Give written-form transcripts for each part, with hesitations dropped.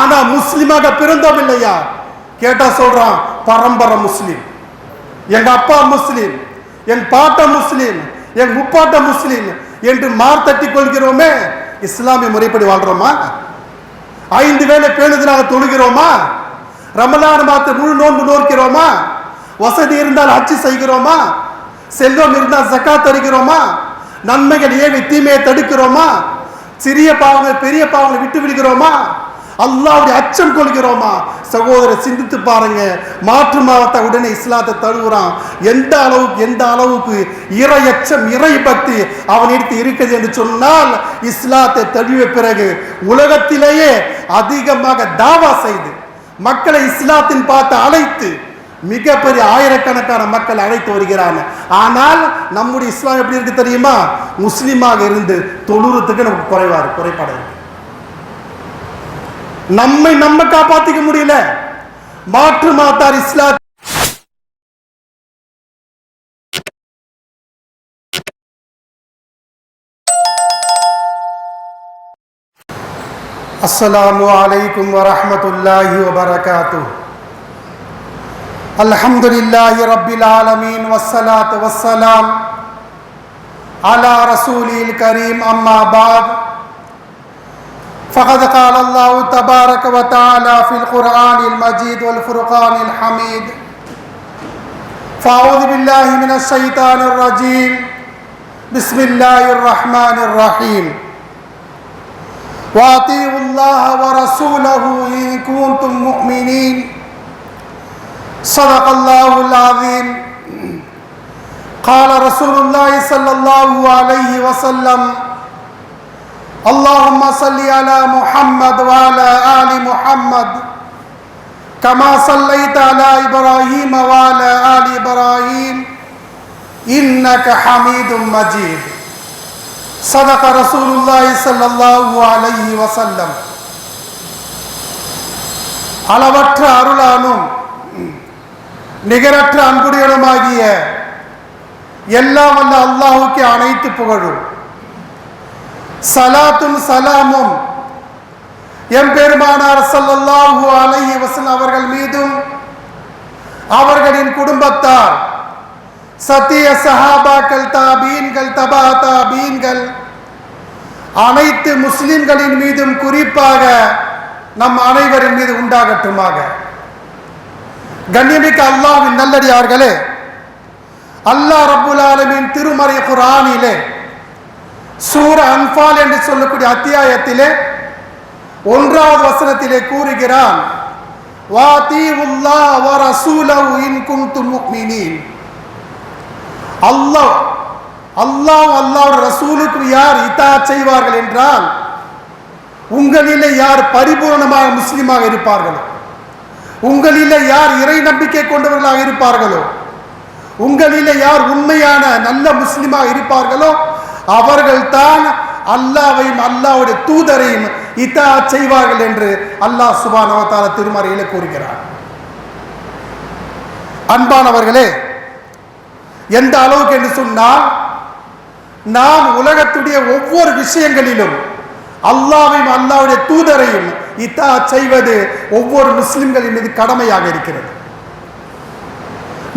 ஆனா முஸ்லிமாக பிறந்தோம் இல்லையா? கேட்டா சொல்றான் பரம்பரை முஸ்லிம், எங்க அப்பா முஸ்லிம், என் பாட்ட முஸ்லிம், என் முப்பாட்ட முஸ்லிம் என்று மார்த்தட்டி கொள்கிறோமே. இஸ்லாமிய முறைப்படி வாழ்றோமா? 5 வேளை பேணுதலாக தொழுகிறோமா? ரமலான் மாத முழு நோன்பு நோக்கிறோமா? வசதி இருந்தால் ஹஜ் செய்கிறோமா? செல்வம் இருந்தால் ஜகாத் தருகிறோமா? நன்மைகள் ஏவி தீமையை தடுக்கிறோமா? சிறிய பாவங்கள் பெரிய பாவங்களை விட்டு விடுகிறோமா? அல்லாஹ்வுடைய அச்சம் கொள்கிறோமா? சகோதரர் சிந்தித்து பாருங்க. மாற்று மதத்தை உடனே இஸ்லாத்தை தழுவுறான். எந்த அளவுக்கு இறை அச்சம் இறை பக்தி அவனிடத்தில் இருக்குது என்று சொன்னால், இஸ்லாத்தை தழுவிய பிறகு உலகத்திலேயே அதிகமாக தாவா செய்து மக்களை இஸ்லாத்தின் பார்த்து அழைத்து மிகப்பெரிய ஆயிரக்கணக்கான மக்கள் அழைத்து வருகிறாங்க. ஆனால் நம்முடைய இஸ்லாம் எப்படி இருக்கு தெரியுமா? முஸ்லீமாக இருந்து தொழுறதுக்கு நமக்கு குறைபாடு இருக்கு. நம்ம காப்பாத்திக்க முடியல. மாற்று மாத்தார் இஸ்லாம் அஸ்ஸலாமு அலைக்கும் வரஹ்மத்துல்லாஹி வபரகாத்துஹு. அல்ஹம்துலில்லாஹி ரப்பில் ஆலமீன் வஸ்ஸலாத்து வஸ்ஸலாம் அலா ரசூலில் கரீம். அம்மா பாத். فقد قال الله تبارك وتعالى في القرآن المجيد والفرقان الحميد. فأعوذ بالله من الشيطان الرجيم. بسم الله الرحمن الرحيم. وأطيعوا الله ورسوله إن كنتم مؤمنين. صدق الله العظيم. قال رسول الله صلى الله عليه وسلم: اللهم صل على محمد وعلى آل محمد كما صليت على إبراهيم وعلى آل إبراهيم إنك حميد مجيد. صدق رسول الله صلى الله عليه وسلم. அளவற்ற அருளானும் நிகரற்ற அன்புடையனுமாகிய எல்லாம் வல்ல அல்லாஹ்வுக்கு அனைத்து புகழும். சலாத்தும் சலாமும் எம்பெருமானார் ஸல்லல்லாஹு அலைஹி வஸல்லம் அவர்கள் மீதும் அவர்களின் குடும்பத்தார் சத்திய சஹாபாக்கள் தாபீன்கள் தபா தாபீன்கள் அனைத்து முஸ்லிம்களின் மீதும் குறிப்பாக நம் அனைவரின் மீது உண்டாகட்டுமாக. கண்ணியமிக்க அல்லாஹ்வின் நல்லடியார்களே, அல்லாஹ் ரப்புல் ஆலமீன் திருமறை குர்ஆனிலே சூரா அன்ஃபால் என்று சொல்லக்கூடிய அத்தியாயத்திலே 1வது வசனத்திலே கூறுகிறான்: வாதீஉல்லாஹ் வ ரசூலஹு இன் குன்தும் முஃமினீன். அல்லாஹ்வுடைய ரசூலுக்கு யார் இத்தாஅத் செய்வார்கள் என்றால், உங்களிலே யார் பரிபூர்ணமாக முஸ்லிமாக இருப்பார்களோ, உங்களிலே யார் இறை நம்பிக்கை கொண்டவர்களாக இருப்பார்களோ, உங்களிலே யார் உண்மையான நல்ல முஸ்லிமாக இருப்பார்களோ அவர்கள் தான் அல்லாஹ்வையும் அல்லாஹ்வுடைய தூதரையும் இத்தாஅத் செய்வார்கள் என்று அல்லாஹ் சுப்ஹானஹு வ தஆலா திருமறையிலே கூறுகிறார். அன்பானவர்களே, எந்த அளவுக்கு என்று சொன்னால், நாம் உலகத்துடைய ஒவ்வொரு விஷயங்களிலும் அல்லாஹ்வையும் அல்லாஹ்வுடைய தூதரையும் இத்தாஅத் செய்வது ஒவ்வொரு முஸ்லிம்களின் மீது கடமையாக இருக்கிறது.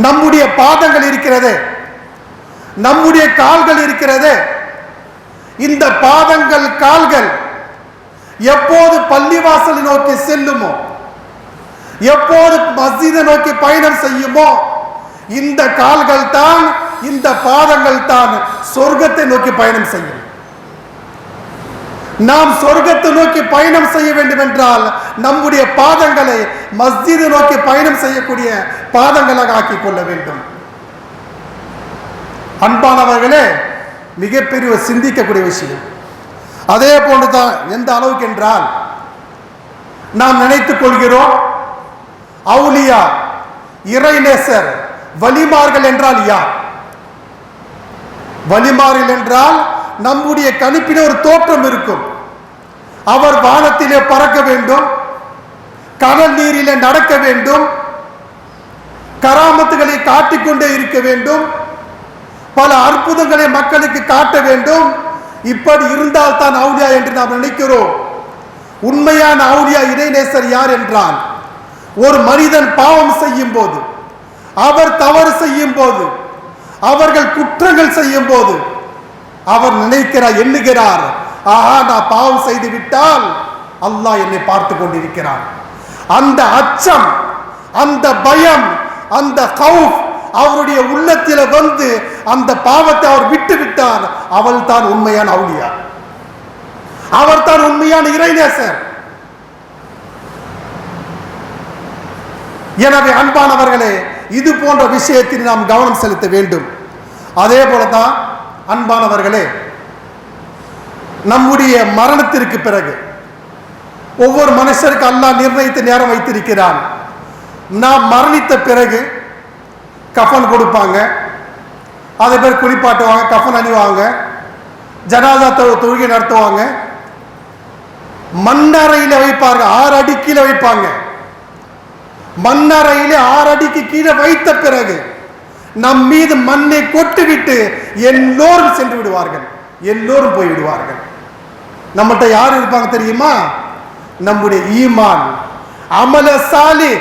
நம்முடைய பாதங்கள் இருக்கிறது, நம்முடைய கால்கள் இருக்கிறது. இந்த பாதங்கள் கால்கள் எப்போது பள்ளிவாசலை நோக்கி செல்லுமோ, எப்போது மஸ்ஜிதை நோக்கி பயணம் செய்யுமோ, இந்த கால்கள் தான் இந்த பாதங்கள் தான் சொர்க்கத்தை நோக்கி பயணம் செய்யும். நாம் சொர்க்கத்தை நோக்கி பயணம் செய்ய வேண்டும் என்றால் நம்முடைய பாதங்களை மஸ்ஜிதை நோக்கி பயணம் செய்யக்கூடிய பாதங்களாக ஆக்கிக் கொள்ள வேண்டும். அன்பானவர்களே, மிகப்பெரிய சிந்திக்கக்கூடிய விஷயம். அதே போன்றுதான் எந்த அளவுக்கு என்றால், நாம் நினைத்துக் கொள்கிறோம் அவுலியா, இறைநேசர், வலிமார்கள் என்றால் யார்? வலிமார்கள் என்றால் நம்முடைய கணிப்பிலே ஒரு தோற்றம் இருக்கும். அவர் வானத்திலே பறக்க வேண்டும், கடல் நீரிலே நடக்க வேண்டும், கராமத்துகளை காட்டிக்கொண்டே இருக்க வேண்டும், பல அற்புதங்களை மக்களுக்கு காட்ட வேண்டும். இப்படி இருந்தால் தான் அவுலியா என்று நாம் நினைக்கிறோம். உண்மையான அவுலியா இறைநேசர் யார் என்றால், ஒரு மனிதன் பாவம் செய்யும் போது, அவர் தவறு செய்யும் போது, அவர்கள் குற்றங்கள் செய்யும் போது அவர் எண்ணுகிறார், ஆஹா நான் பாவம் செய்து விட்டால் அல்லாஹ் என்னை பார்த்து கொண்டிருக்கிறான். அந்த அச்சம், அந்த பயம், அந்த கௌஃப் அவருடைய உள்ளத்தில் வந்து அந்த பாவத்தை அவர் விட்டு விட்டார். அவள் தான் உண்மையான அவுலியா, அவர் தான் உண்மையான இறைநேசர். எனவே அன்பானவர்களே, இது போன்ற விஷயத்தில் நாம் கவனம் செலுத்த வேண்டும். அதே போலதான் அன்பானவர்களே, நம்முடைய மரணத்திற்கு பிறகு ஒவ்வொரு மனுஷருக்கு அல்லாஹ் நிர்ணயித்த நேரம் வைத்திருக்கிறான். நாம் மரணித்த பிறகு கஃபன் கொடுப்பாங்க, அதே பேர் குளிப்பாட்டுவாங்க, கஃபன் அணிவாங்க, ஜனாதா தொழுகை நடத்துவாங்க, மண்ணறையில வைப்பாங்க, 6 அடி கீழே வைப்பாங்க. மண்ணறையில 6 அடிக்கு கீழே வைத்த பிறகு நம் மீது மண்ணை கொட்டுவிட்டு எல்லோரும் சென்று விடுவார்கள், எல்லோரும் போய் விடுவார்கள். நம்மகிட்ட யார் இருப்பாங்க தெரியுமா? நம்முடைய ஈமான், அமல சாலி.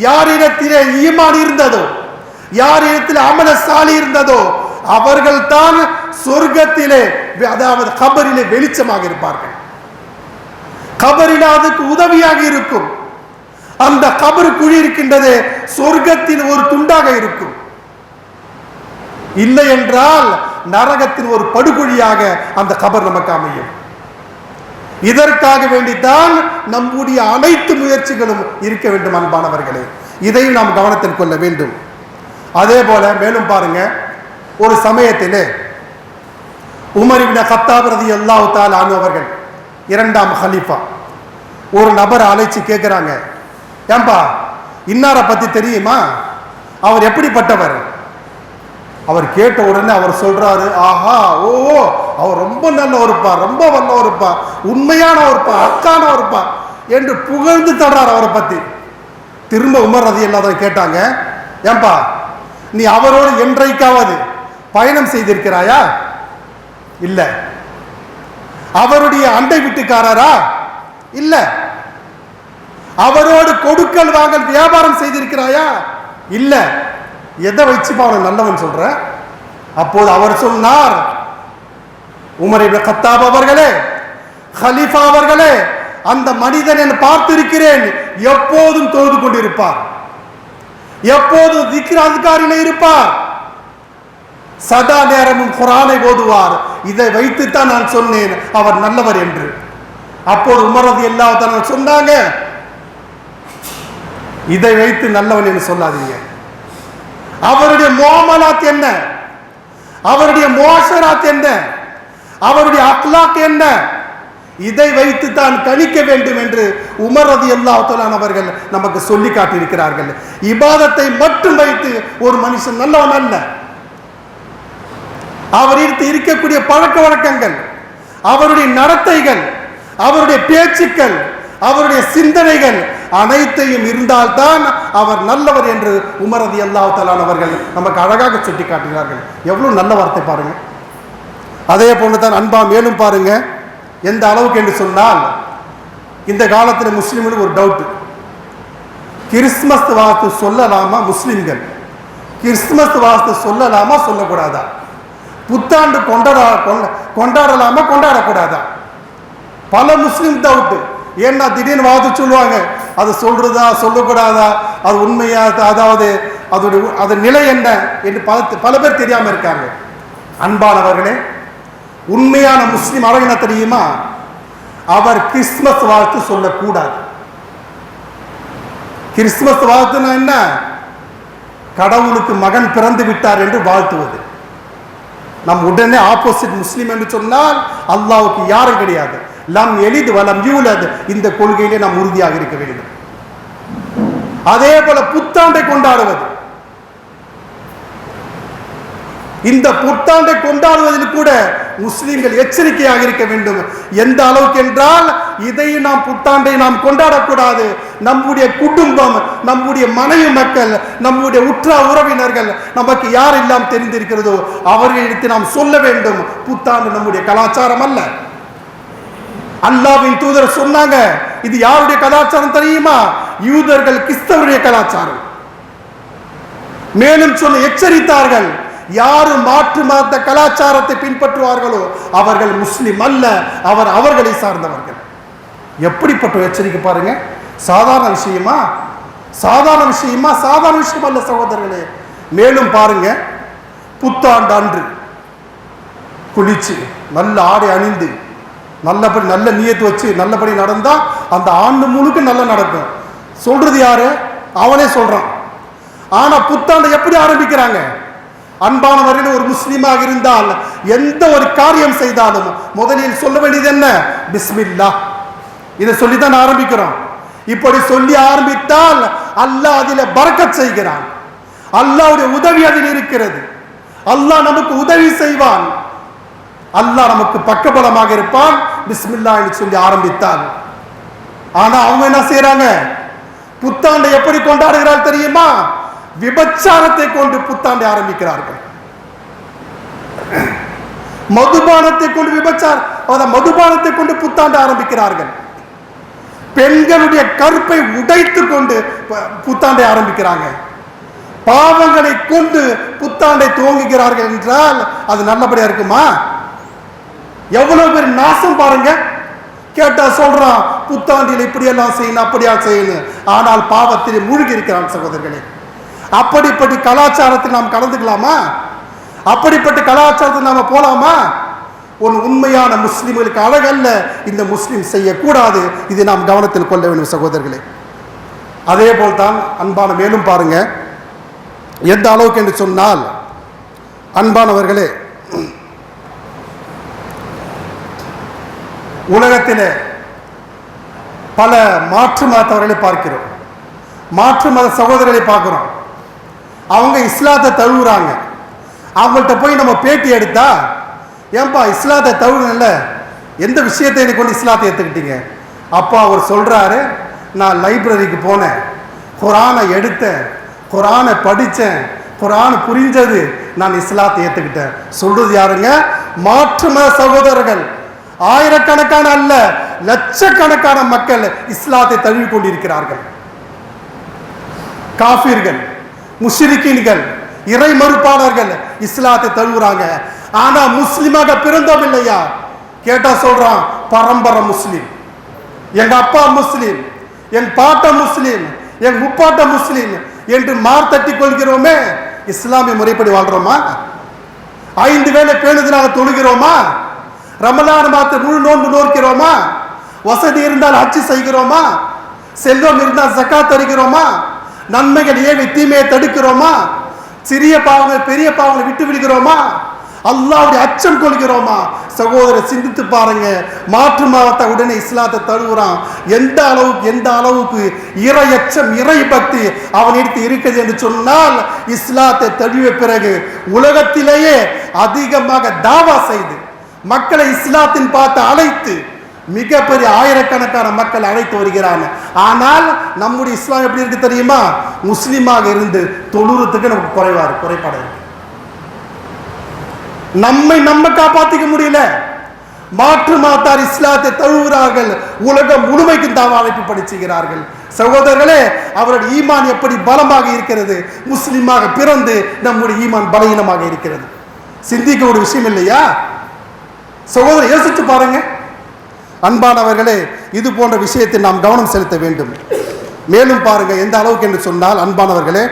யாரிடத்திலே ஈமான் இருந்ததோ, யாரிடத்தில் அமல சாலி இருந்ததோ அவர்கள் தான் சொர்க்கத்திலே, அதாவது கபரிலே வெளிச்சமாக இருப்பார்கள். கபரில் அதுக்கு உதவியாக இருக்கும். அந்த கபர் குழி இருக்கின்றது சொர்க்கத்தின் ஒரு துண்டாக இருக்கும். இல்லை என்றால் நரகத்தின் ஒரு படுகொழியாக அந்த கபர் நமக்கு அமையும். இதற்காக வேண்டித்தான் நம்முடைய அனைத்து முயற்சிகளும் இருக்க வேண்டும். அன்பானவர்களே, இதையும் நாம் கவனத்தில் கொள்ள வேண்டும். அதே போல மேலும் பாருங்க, ஒரு சமயத்திலே உமர் இப்னு கத்தாப் ரலியல்லாஹு தஆலா அன்ஹு அவர்கள், 2ஆம் கலீஃபா, ஒரு நபரை அழைச்சு கேட்கிறாங்க, ஏன்பா இன்னாரை பத்தி தெரியுமா? அவர் எப்படிப்பட்டவர்? அவர் கேட்ட உடனே அவர் சொல்றாரு, ஆஹா, ஓ, அவர் ரொம்ப நல்லவருப்பா, ரொம்ப வல்லவருப்பா, உண்மையானவருப்பா, அக்கானவருப்பா என்று புகழ்ந்து தர்றார் அவரை பத்தி. திரும்ப உமர் ரலியல்லாஹு அன்ஹு கேட்டாங்க, ஏன்பா நீ அவரோடு என்றைக்காவது பயணம் செய்திருக்கிறாயா? இல்ல. அவருடைய அண்டை வீட்டுக்காரரா? இல்ல. அவரோடு கொடுக்கல் வாங்கல் வியாபாரம் செய்திருக்கிறாயா? இல்ல. எதை வச்சுப்பா அவனை நல்லவன் சொல்ற? அப்போது அவர் சொன்னார், உமர் இப்னு கத்தாப் அவர்களே, கலீஃபா அவர்களே, அந்த மனிதன் நான் பார்த்திருக்கிறேன், எப்போதும் தொழுது கொண்டிருப்பார், எப்போதும் திக்ர் அஸ்காரிலே இருப்பார், சதா நேரமும் குர்ஆனை ஓதுவார். இதை வைத்துத்தான் நான் சொன்னேன் அவர் நல்லவர் என்று. அப்போது உமர் ரலியல்லாஹு தஆலா சொன்னாங்க, இதை வைத்து நல்லவன் என்று சொல்லாதீங்க. அவருடைய முஆமலாத் என்ன, அவருடைய முஆஷராத் என்ன, அவருடைய அக்லாக் என்ன, இதை வைத்து தான் கணிக்க வேண்டும் என்று உமர் ரலியல்லாஹு தஆலா அவர்கள் நமக்கு சொல்லி காட்டியிருக்கிறார்கள். இபாதத்தை மட்டும் வைத்து ஒரு மனுஷன் நல்லவன் அல்ல. அவரிடத்தில் இருக்கக்கூடிய பழக்க வழக்கங்கள், அவருடைய நடத்தைகள், அவருடைய பேச்சுக்கள், அவருடைய சிந்தனைகள் அனைத்தையும் இருந்தால்தான் அவர் நல்லவர் என்று உமர் ரலியல்லாஹு தஆலா அவர்கள் நமக்கு அழகாக சுட்டி காட்டுகிறார்கள். எவ்வளவு நல்ல வார்த்தை பாருங்க. அதே போன்றுதான் அன்பா மேலும் பாருங்க, எந்த அளவுக்கு என்று சொன்னால், இந்த காலத்தில் முஸ்லிம்களுக்கு ஒரு டவுட், கிறிஸ்துமஸ் வாழ்த்து சொல்லலாமா? முஸ்லிம்கள் கிறிஸ்துமஸ் வாழ்த்து சொல்லலாமா சொல்லக்கூடாதா? புத்தாண்டு கொண்டாடலாமா கொண்டாடக்கூடாதா? பல முஸ்லிம் டவுட். ஏன்னா திடீர்னு வாழ்த்து சொல்லுவாங்க, அது சொல்றதா சொல்லக்கூடாதா, அது உண்மையா, அதாவது அதோட நிலை என்ன என்று பல பேர் தெரியாம இருக்காங்க. அன்பானவர்களே, உண்மையான முஸ்லிம் என்ன தெரியுமா? அவர் கிறிஸ்துமஸ் வாழ்த்து சொல்லக்கூடாது. கிறிஸ்துமஸ் வாழ்த்துனா என்ன? கடவுளுக்கு மகன் பிறந்து விட்டார் என்று வாழ்த்துவது. நம் உடனே ஆப்போசிட் முஸ்லிம் என்று சொன்னால் அல்லாஹ்வுக்கு யாரும் கிடையாது, லம் எலித் வலம் யூலத், இந்த கொள்கையிலே நாம் உறுதியாக இருக்க வேண்டும். அதே போல புத்தாண்டை கொண்டாடுவது, இந்த புத்தாண்டை கொண்டாடுவதில் கூட முஸ்லிம்கள் எச்சரிக்கையாக இருக்க வேண்டும். எந்த அளவுக்கு என்றால், இதை நாம் புத்தாண்டை நாம் கொண்டாடக்கூடாது. நம்முடைய குடும்பம், நம்முடைய மனைவி மக்கள், நம்முடைய உற்றார் உறவினர்கள், நமக்கு யாரெல்லாம் தெரிந்திருக்கிறதோ அவர்களிடத்தில் நாம் சொல்ல வேண்டும், புத்தாண்டு நம்முடைய கலாச்சாரம் அல்ல. அல்லாஹ்வின் தூதர் சொன்னாங்க, இது யாருடைய கலாச்சாரம் தெரியுமா? யூதர்கள் கிறிஸ்தவருடைய கலாச்சாரம். மேலும் சொல்ல எச்சரித்தார்கள், யாரு மாற்று மத கலாச்சாரத்தை பின்பற்றுவார்களோ அவர்கள் முஸ்லிம் அல்ல, அவர்களை சார்ந்தவர்கள். எப்படிப்பட்ட எச்சரிக்கை பாருங்க. சாதாரண விஷயமா? சாதாரண விஷயமா? சாதாரண விஷயம் அல்ல சகோதரர்களே. மேலும் பாருங்க, புத்தாண்டு அன்று குளிச்சு நல்ல ஆடை அணிந்து நல்லபடி நல்ல நியத்து வச்சு நல்லபடி நடந்தா அந்த ஆண்டு முழுக்க நல்லா நடக்கும். சொல்றது யாரு? அவனே சொல்றான். ஆனா புத்தாண்டை எப்படி ஆரம்பிக்கிறாங்க? அன்பானவர்கள், ஒரு முஸ்லீமாக இருந்தால் எந்த ஒரு காரியம் செய்தாலும் முதலில் சொல்ல வேண்டியது என்ன? பிஸ்மில்லாஹ். இதை சொல்லித்தான் ஆரம்பிக்கிறோம். இப்படி சொல்லி ஆரம்பித்தால் அல்லாஹ் அதில் பரக்கத் செய்கிறான். அல்லாஹ்வுடைய உதவி அதில் இருக்கிறது. அல்லாஹ் நமக்கு உதவி செய்வான். அல்லாஹ் நமக்கு பக்கபலமாக இருப்பான் பிஸ்மில்லாஹ் என்று சொல்லி ஆரம்பித்தால். ஆனா அவங்க என்ன செய்யறாங்க? புத்தாண்டை எப்படி கொண்டாடுகிறார்கள் தெரியுமா? விபச்சாரத்தை கொண்டு புத்தாண்டை ஆரம்பிக்கிறார்கள். மதுபானத்தை கொண்டு மதுபானத்தை கொண்டு புத்தாண்டை ஆரம்பிக்கிறார்கள். பெண்களுடைய கருப்பை உடைத்து கொண்டு புத்தாண்டை ஆரம்பிக்கிறாங்க. பாவங்களை கொண்டு புத்தாண்டை துவங்குகிறார்கள் என்றால் அது நல்லபடியா இருக்குமா? எவ்வளவு பேர் நாசம் பாருங்க. கேட்டா சொல்றான், புத்தாண்டில் இப்படியெல்லாம் செய்யணும் அப்படியா செய்யணும். ஆனால் பாவத்தில் மூழ்கி இருக்கிறான் சகோதரர்களே. அப்படிப்பட்ட கலாச்சாரத்தில் நாம் கலந்துக்கலாமா? அப்படிப்பட்ட கலாச்சாரத்தில் நாம போலாமா? ஒரு உண்மையான முஸ்லிம்களுக்கு அழகல்ல இந்த முஸ்லிம் செய்யக்கூடாது. இதை நாம் கவனத்தில் கொள்ள வேண்டும் சகோதரர்களே. அதே போல்தான் அன்பான, மேலும் பாருங்க எந்த அளவுக்கு என்று சொன்னால், அன்பானவர்களே, உலகத்தில் பல மாற்று மதத்தவர்களை பார்க்கிறோம். மாற்று மத சகோதரர்களை பார்க்கிறோம். அவங்க இஸ்லாத்தை தழுவுறாங்க. அவங்கள்ட்ட போய் நம்ம பேட்டி எடுத்தா, ஏன்பா இஸ்லாத்தை தழுவுல, எந்த விஷயத்தை கொண்டு இஸ்லாத்தை ஏற்றுக்கிட்டீங்க? அப்போ அவர் சொல்றாரு, நான் லைப்ரரிக்கு போனேன், குரானை எடுத்தேன், குரானை படித்தேன், குரான் புரிஞ்சது, நான் இஸ்லாத்தை ஏற்றுக்கிட்டேன். சொல்றது யாருங்க? மாற்று மத சகோதரர்கள். ஆயிரக்கணக்கான அல்ல, லட்சக்கணக்கான மக்கள் இஸ்லாத்தை தழுவி கொண்டிருக்கிறார்கள். காஃபிர்கள், முஷ்ரிக்கீன்கள், இறை மறுப்பாளர்கள் இஸ்லாத்தை தழுவுறாங்க. ஆனா முஸ்லிமாக பிறந்தோம் இல்லையா? கேட்டா சொல்றான், பரம்பரை முஸ்லிம், எங்க அப்பா முஸ்லிம், என் பாட்ட முஸ்லிம், என் முப்பாட்ட முஸ்லிம் என்று மார்த்தட்டி கொள்கிறோமே. இஸ்லாமிய முறைப்படி வாழ்றோமா? 5 வேளை பேணுதலாக தொழுகிறோமா? ரமலான் மாத முழு நோன்பு நோக்கிறோமா? வசதி இருந்தால் ஹஜ் செய்கிறோமா? செல்வம் இருந்தால் ஜகாத் தருகிறோமா? நன்மைகள் ஏவி தீமையை தடுக்கிறோமா? சிறிய பாவங்கள் பெரிய பாவங்களை விட்டு விடுகிறோமா? அல்லாஹ்வுடைய அச்சம் கொள்கிறோமா? சகோதரர் சிந்தித்து பாருங்க. மாற்று மதத்தை உடனே இஸ்லாத்தை தழுவுறான். எந்த அளவுக்கு இறை அச்சம், இறை பக்தி அவனிடத்து இருக்குது என்று சொன்னால், இஸ்லாத்தை தழுவிய பிறகு உலகத்திலேயே அதிகமாக தாவா செய்து மக்களை இஸ்லாத்தின் பார்த்து அழைத்து மிகப்பெரிய ஆயிரக்கணக்கான மக்கள் அழைத்து வருகிறாங்க. ஆனால் நம்முடைய இஸ்லாம் எப்படி இருக்கு தெரியுமா? முஸ்லீமாக இருந்து தொழுறதுக்கு நமக்கு குறைபாடு இருக்கு. நம்ம காப்பாற்றிக்க முடியல. மாற்று மாத்தார் இஸ்லாத்தை தழுவுகிறார்கள், உலகம் முழுமைக்கும் தாவா அழைப்பு படிச்சுகிறார்கள். சகோதரர்களே, அவருடைய ஈமான் எப்படி பலமாக இருக்கிறது? முஸ்லீமாக பிறந்து நம்முடைய ஈமான் பலகீனமாக இருக்கிறது. சிந்திக்க ஒரு விஷயம் இல்லையா சகோதரர்? யோசிச்சு பாருங்க. அன்பானவர்களே, இது போன்ற விஷயத்தை நாம் கவனம் செலுத்த வேண்டும். மேலும் பாருங்க எந்த அளவுக்கு என்று சொன்னால், அன்பானவர்களே,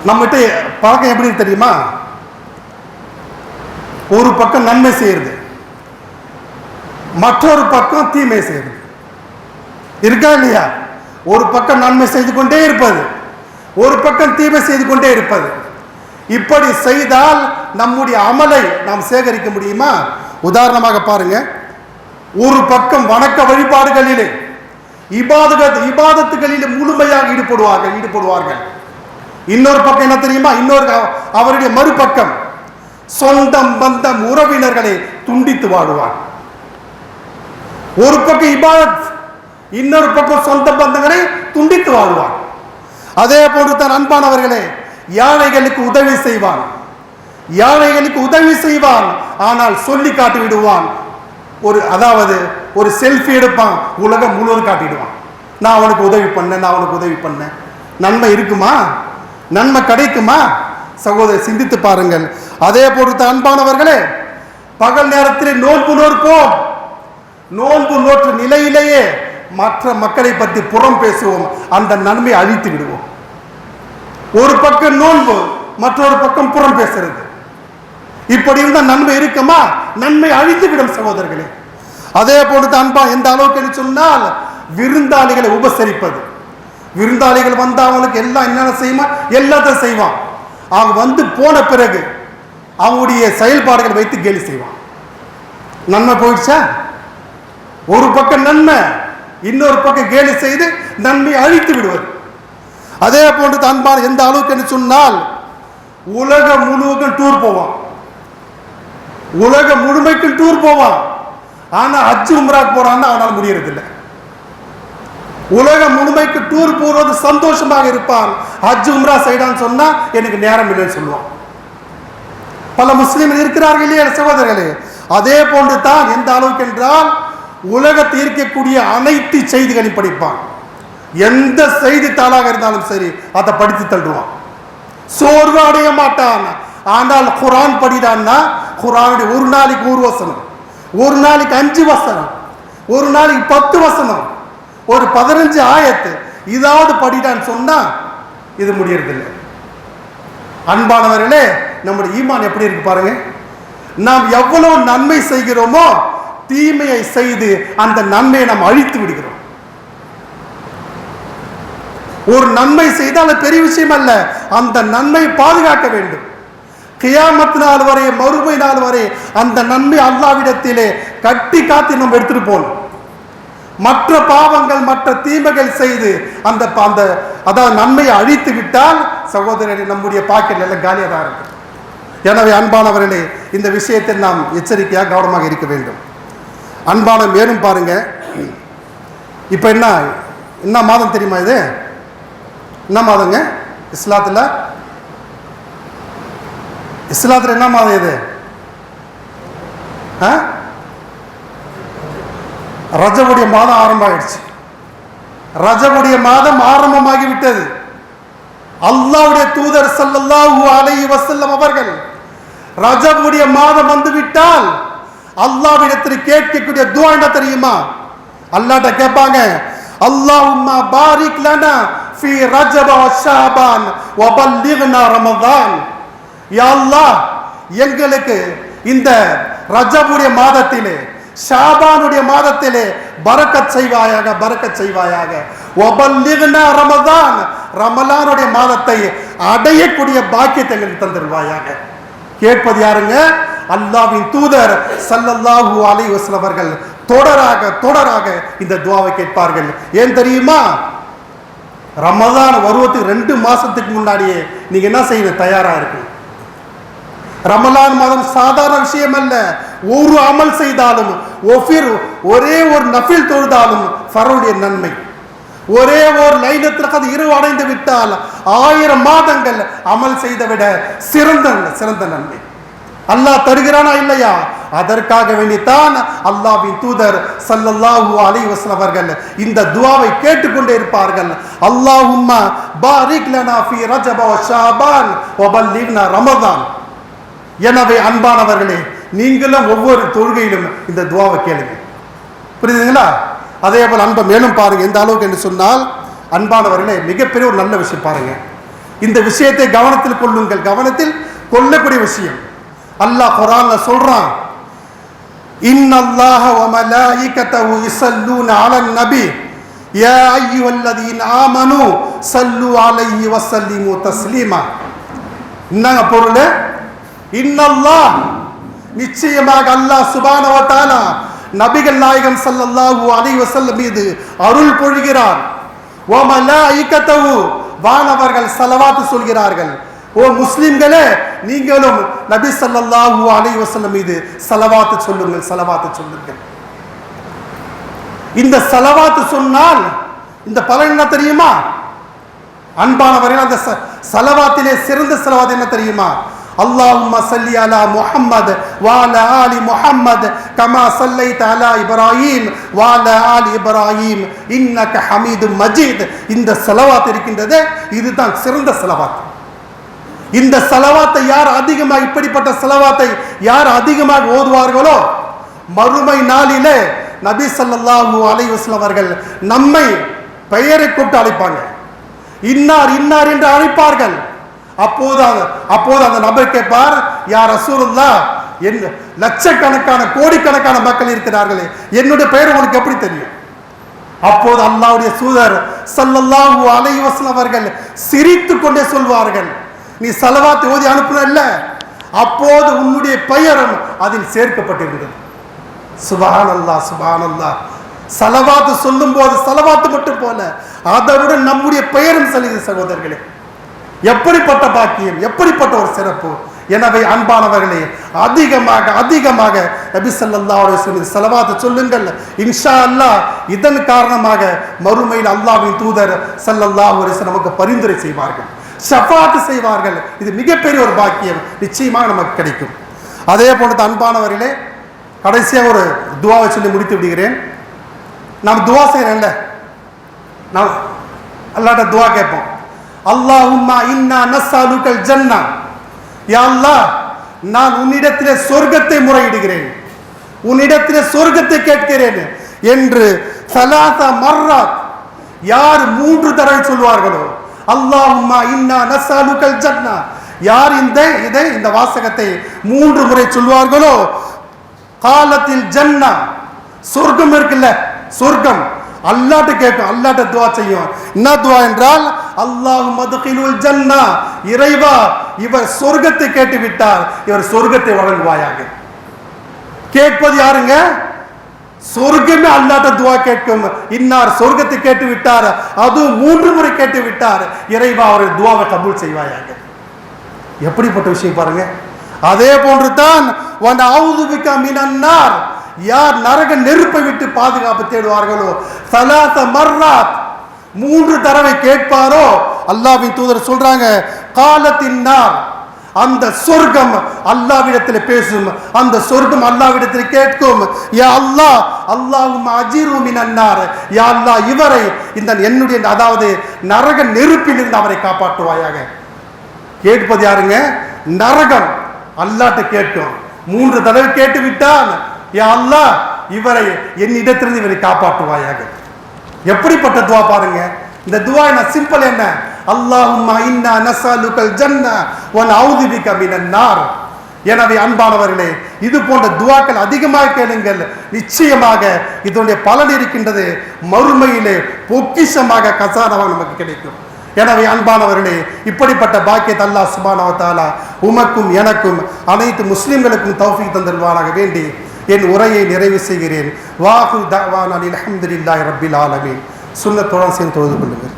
நம்மகிட்ட பழக்கம் எப்படி தெரியுமா? ஒரு பக்கம் நன்மை செய்யறது, மற்றொரு பக்கம் தீமை செய்யறது இருக்கா இல்லையா? ஒரு பக்கம் நன்மை செய்து கொண்டே இருப்பது, ஒரு பக்கம் தீமை செய்து கொண்டே இருப்பது. இப்படி செய்தால் நம்முடைய அமலை நாம் சேகரிக்க முடியுமா? உதாரணமாக பாருங்க, ஒரு பக்கம் வணக்க வழிபாடுகளிலே இபாதத்துகளிலே முழுமையாக ஈடுபடுவார்கள். இன்னொரு பக்கம் என்ன தெரியுமா? அவருடைய மறுபக்கம் சொந்தம் பந்தம் உறவினர்களை துண்டித்து வாழுவார். ஒரு பக்கம் இபாதத், இன்னொரு பக்கம் சொந்த பந்தங்களை துண்டித்து வாழ்வார். அதே போன்று தான் அன்பானவர்களே, யானைகளுக்கு உதவி செய்வான், ஆனால் சொல்லி காட்டி விடுவான். அதாவது ஒரு செல்ஃபி எடுப்பான், உலகம் முழுவதும் காட்டிடுவான். நான் அவனுக்கு உதவி பண்ணேன், நான் அவனுக்கு உதவி பண்ணேன். நன்மை இருக்குமா? நன்மை கிடைக்குமா? சகோதரர் சிந்தித்து பாருங்கள். அதே பொறுத்த அன்பானவர்களே, பகல் நேரத்தில் நோன்பு நோற்போம். நோன்பு நோற்று நிலையிலேயே மற்ற மக்களை பற்றி புறம் பேசுவோம், அந்த நன்மை அழித்து விடுவோம். ஒரு பக்கம் நோன்பு, மற்றொரு பக்கம் புறம் பேசுறது. இப்படி இருந்த நன்மை இருக்குமா? நன்மை அழித்து விடும் சகோதரர்களே. அதே போன்று அன்பா எந்த அளவுக்கு என்று சொன்னால், விருந்தாளிகளை உபசரிப்பது. விருந்தாளிகள் வந்து அவங்களுக்கு எல்லாம் என்னென்ன செய்யுமா எல்லாத்தையும் செய்வான். அவங்க வந்து போன பிறகு அவங்களுடைய செயல்பாடுகளை வைத்து கேலி செய்வான். நன்மை போயிடுச்சா? ஒரு பக்கம் நன்மை, இன்னொரு பக்கம் கேலி செய்து நன்மை அழித்து விடுவது. அதே போன்று அன்பான எந்த அளவுக்கு என்று சொன்னால், உலகம் முழுவதும் டூர் போவான், உலகம் முழுமைக்கும் டூர் போவான். ஆனா ஹஜ் உம்ராக்கு போறான்னு அவனால் முடியறது இல்லை. உலகம் முழுமைக்கு டூர் போறது சந்தோஷமாக இருப்பான். ஹஜ் உம்ரா செய்யறான்னு சொன்னா எனக்கு நேரம் இல்லைன்னு சொல்லுவான். பல முஸ்லிம்கள் இருக்கிறார்கள் இல்லையா சகோதரர்களே? அதே போன்று தான் எந்த அளவுக்கு என்றால், உலகத்தில் இருக்கக்கூடிய அனைத்து செய்திகளையும் படிப்பான். எந்த செய்தித்தாளாக இருந்தாலும் சரி அதை படித்து தள்ளுவான். சோர்வு அடைய மாட்டான். ஆனால் குரான் படிடான்னா, குரானுடைய ஒரு நாளைக்கு ஒரு வசனம், ஒரு நாளைக்கு 5 வசனம், ஒரு நாளைக்கு 10 வசனம், ஒரு 15 ஆயத்து இதாவது படிடான்னு சொன்னா இது முடியறதில்லை. அன்பானவர்களே, நம்முடைய ஈமான் எப்படி இருக்கு பாருங்க. நாம் எவ்வளவு நன்மை செய்கிறோமோ தீமையை செய்து அந்த நன்மையை நாம் அழித்து விடுகிறோம். ஒரு நன்மை செய்தால் அது பெரிய விஷயம் அல்ல, அந்த நன்மை பாதுகாக்க வேண்டும். கியாமத் நாள் வரை, மறுமை நாள் வரை அந்த நன்மை அல்லாஹ்விடத்திலே கட்டி காத்து நம்ம எடுத்துட்டு போகணும். மற்ற பாவங்கள் மற்ற தீமைகள் செய்து அந்த அதாவது நன்மையை அழித்து விட்டால் சகோதரரை நம்முடைய பாக்கெட் எல்லாம் காலியாக தான் இருக்கு. எனவே அன்பானவர்களே, இந்த விஷயத்தை நாம் எச்சரிக்கையாக கவனமாக இருக்க வேண்டும். அன்பான மேலும் பாருங்க, இப்போ என்ன மாதம் தெரியுமா? இது என்ன மாதங்க? இஸ்லாத்துல என்ன மாதம் இது? ரஜபுடைய மாதம் ஆரம்பமாயிடுச்சு. ரஜபுடைய மாதம் ஆரம்பமாகி விட்டது. அல்லாஹ்வுடைய தூதர் ஸல்லல்லாஹு அலைஹி வஸல்லம் அவர்கள் ரஜபுடைய மாதம் வந்து விட்டால் அல்லாஹ்விடத்தில் கேட்கக்கூடிய துஆ என்ன தெரியுமா? அல்லாஹ்ட்ட கேட்பாங்க, அல்லாஹும்ம பாரிக் லனா ஃபீ ரஜப வ ஷஅபான் வ பல்லிக்னா ரமதான். யா அல்லாஹ், எங்களுக்கு இந்த ரஜபுடைய மாதத்திலே, ஷாபானுடைய மாதத்திலே பரக்கத் செய்வாயாக, பரக்கத் செய்வாயாக. வபல்லிக்னா ரமதான், ரமலானுடைய மாதத்தை அடையக்கூடிய பாக்கியத்தை எங்களுக்கு தந்துருவாயாக. கேட்பது யாருங்க? அல்லாஹ்வின் தூதர் ஸல்லல்லாஹு அலைஹி வஸல்லம் அவர்கள் தொடராக இந்த துஆவை கேட்பார்கள். ஏன் தெரியுமா? ரமதான் வருவதுக்கு 2 மாசத்துக்கு முன்னாடியே நீங்க என்ன செய்யணும்? தயாரா இருக்கு. ரமலான் மாதம் சாதாரண விஷயம் அல்ல. ஒரு அமல் செய்தாலும், ஒரே ஒரு நஃபில் தொழுதாலும் ஃபர்வுடைய நன்மை, ஒரே ஒரு லைலத்துல் கத்ர் இரவு அடைந்து விட்டால் 1000 மாதங்கள் அமல் செய்த விட சிறந்த நன்மை அல்லாஹ் தருகிறானா இல்லையா? அதற்காக வேண்டித்தான் அல்லாஹ்வின் தூதர் ஸல்லல்லாஹு அலைஹி வஸல்லம் அவர்கள் இந்த துஆவை கேட்டுக்கொண்டே இருப்பார்கள். அல்லாஹும்ம பாரிக் லனா ஃபீ ரஜப வ ஷஅபான் வ பல்லிக்னா ரமதான். எனவே அன்பானவர்களே, நீங்களும் ஒவ்வொரு தொழுகையிலும் இந்த துஆவை கேளுங்க. புரியுதுங்களா? அதே போல் அன்பை மேலும் பாருங்க. எந்த அளவுக்கு என்று சொன்னால், அன்பானவர்களே, மிகப்பெரிய ஒரு நல்ல விஷயம் பாருங்க. இந்த விஷயத்தை கவனத்தில் கொள்ளுங்கள். கவனத்தில் கொள்ளக்கூடிய விஷயம். அல்லாஹ் குர்ஆன்ல சொல்றான், இன்னல்லாஹ வ மலாயிகத்தஹு யுஸல்லூன அலன் நபி யா அய்யுஹல்லதீன ஆமனூ ஸல்லு அலைஹி வ ஸல்லிமு தஸ்லீமா. என்னங்க பொருள்? இன்னல்லாஹ், நிச்சயமாக அல்லாஹ் சுப்ஹானஹு வ தஆலா நபிகள் நாயகம் ஸல்லல்லாஹு அலைஹி வஸல்லம் மீது அருள் பொழிகிறார். வ மலாயிகத்தஹு, வானவர்கள் ஸலவாத் சொல்கிறார்கள். ஓ முஸ்லிம்களே, நீங்களும் நபி ஸல்லல்லாஹு அலைஹி வஸல்லம் மீது ஸலவாத் சொல்லுங்கள், ஸலவாத் சொல்லுங்கள். இந்த ஸலவாத் சொன்னால் இந்த பலன் என்ன தெரியுமா? அன்பானவர்கள், அந்த ஸலவாத்திலே சிறந்த ஸலவாத் என்ன தெரியுமா? அல்லாஹும்ம ஸல்லி அலா முஹம்மத் வ அலா ஆலி முஹம்மத் கமா ஸல்லைத அலா இப்ராஹீம் வ அலா ஆலி இப்ராஹீம் இன்னக ஹமீதும் மஜீத். இந்த ஸலவாத் இருக்கின்றது, இதுதான் சிறந்த ஸலவாத். இந்த ஸலவாத்தை யார் அதிகமாக, இப்படிப்பட்ட ஸலவாத்தை யார் அதிகமாக ஓதுவார்களோ மறுமை நாளிலே நபி ஸல்லல்லாஹு அலைஹி வஸல்லம் அவர்கள் நம்மை பெயரை கூப்பிட்டு அழைப்பாங்க. இன்னார் இன்னார் என்று அழைப்பார்கள். அப்போது அந்த நபர் கேட்பார், யா ரசூலுல்லாஹ், லட்சக்கணக்கான கோடிக்கணக்கான மக்கள் இருக்கிறார்களே, என்னுடைய பெயர் உங்களுக்கு எப்படி தெரியும்? அப்போது அல்லாஹ்வுடைய தூதர் ஸல்லல்லாஹு அலைஹி வஸல்லம் அவர்கள் சிரித்து கொண்டே சொல்வார்கள், நீ ஸலவாத் ஓதி அனுப்புனல்ல, அப்போது உன்னுடைய பெயரும் அதில் சேர்க்கப்பட்டிருந்தது. சுப்ஹானல்லாஹ், சுப்ஹானல்லாஹ். ஸலவாத் சொல்லும் போது ஸலவாத் மட்டும் போல அதனுடன் நம்முடைய பெயரும் செல்லுது சகோதரர்களே. எப்படிப்பட்ட பாக்கியம், எப்படிப்பட்ட ஒரு சிறப்பு. எனவே அன்பானவர்களே, அதிகமாக அதிகமாக நபி ஸல்லல்லாஹு அலைஹி வஸல்லம் ஸலவாத் சொல்லுங்கள். இன்ஷா அல்லாஹ் இதன் காரணமாக மறுமையில் அல்லாஹ்வின் தூதர் ஸல்லல்லாஹு அலைஹி வஸல்லம் நமக்கு பரிந்துரை செய்வார்கள், ஷஃபாத் செய்வார்கள். இது மிகப்பெரிய ஒரு பாக்கியம், நிச்சயமாக நமக்கு கிடைக்கும். அதே போன்று அன்பானவர்களே, கடைசியாக ஒரு துவாவை சொல்லி முடித்து விடுகிறேன். நாம் துவா செய்யறேன்ல, நாம் அல்லாஹ்ட்ட துவா கேட்போம். அல்லாஹும்மா இன்னா நஸ்அலுகல் ஜன்னா, யா அல்லாஹ், நான் உன்னிடத்திலே சொர்க்கத்தை முறையிடுகிறேன், உன்னிடத்திலே சொர்க்கத்தை கேட்கிறேன் என்று ஸலாஸ மர்ராத், யார் 3 தடவை சொல்வார்களோ, அல்லாஹும்மா இன்னா நஸ்அலுகல் ஜன்னா, யார் இந்த வாசகத்தை 3 முறை சொல்வார்களோ, காலத்தில் ஜன்னா, சொர்க்கம் இருக்குல்ல, சொர்க்கம் அல்லாஹ்ட்ட கேட்கும், அல்லாஹ்ட்ட துஆ செய்யும். என்ன துஆ என்றால், அல்லாஹும்ம அத்கிலுல் ஜன்னா, இறைவா, இவர் சொர்க்கத்தை கேட்டு விட்டார், இவர் சொர்க்கத்தை வழங்குவாயாக. கேட்பது யாருங்க? சொர்க்கமே அல்லாஹ்ட்ட துஆ கேட்கும். இன்னார் சொர்க்கத்தை கேட்டு விட்டார், அது 3 முறை கேட்டு விட்டார், இறைவா அவருடைய துஆவை கபூல் செய்வாயாக. எப்படிப்பட்ட விஷயம் பாருங்க. அதே போன்று தான் வன் அஊது பிக மினன் நார், யார் நரக நெருப்பை விட்டு பாதுகாப்பு தேடுவார்களோ, ஸலாஸ மர்ராத், 3 தடவை கேட்பாரோ, அல்லாஹ்வின் தூதர் சொல்றாங்க, காலத்தின் நார், அந்த சொர்க்கம் அல்லாஹ்விடத்தில் பேசும், அந்த சொர்க்கம் அல்லாஹ்விடத்தில் கேட்கும், யா அல்லாஹ், அல்லாஹும்ம அஜிரு மினன் நார், யா அல்லாஹ், இவரை இந்த என்னுடைய அதாவது நரக நெருப்பிலிருந்து அவரை காப்பாற்றுவாயாக. கேட்பது யாருங்க? நரகம் அல்லாஹ்ட்ட கேட்கும். 3 தடவை கேட்டு விட்டான், யா அல்லாஹ், இவரை என்னிடத்திலிருந்து இவரை காப்பாற்றுவாயாக. எப்படிப்பட்ட துவா பாருங்க. இந்த துவா என்ன சிம்பிள், என்ன? அல்லாஹும்மா இன்னா நஸ்அலுகல் ஜன்னா வ நஊது பிக மினன் நார். எனவே அன்பானவர்களே, இது போன்ற துவாக்கள் அதிகமாக கேளுங்கள், நிச்சயமாக இதனுடைய பலன் இருக்கின்றது, மறுமையிலே பொக்கிஷமாக கசானாவாக நமக்கு கிடைக்கும். எனவே அன்பானவர்களே, இப்படிப்பட்ட பாக்கியத்தை அல்லாஹ் சுப்ஹானஹு வ தஆலா உமக்கும் எனக்கும் அனைத்து முஸ்லிம்களுக்கும் தௌஃபீக் தந்தல்வானாக வேண்டி என் உரையை நிறைவு செய்கிறேன். வாஹு தஅவானா அல்ஹம்துலில்லாஹி ரப்பில் ஆலமீன். சுன்னத்துடன் சேர்ந்து தொழுது கொள்ளுங்கள்.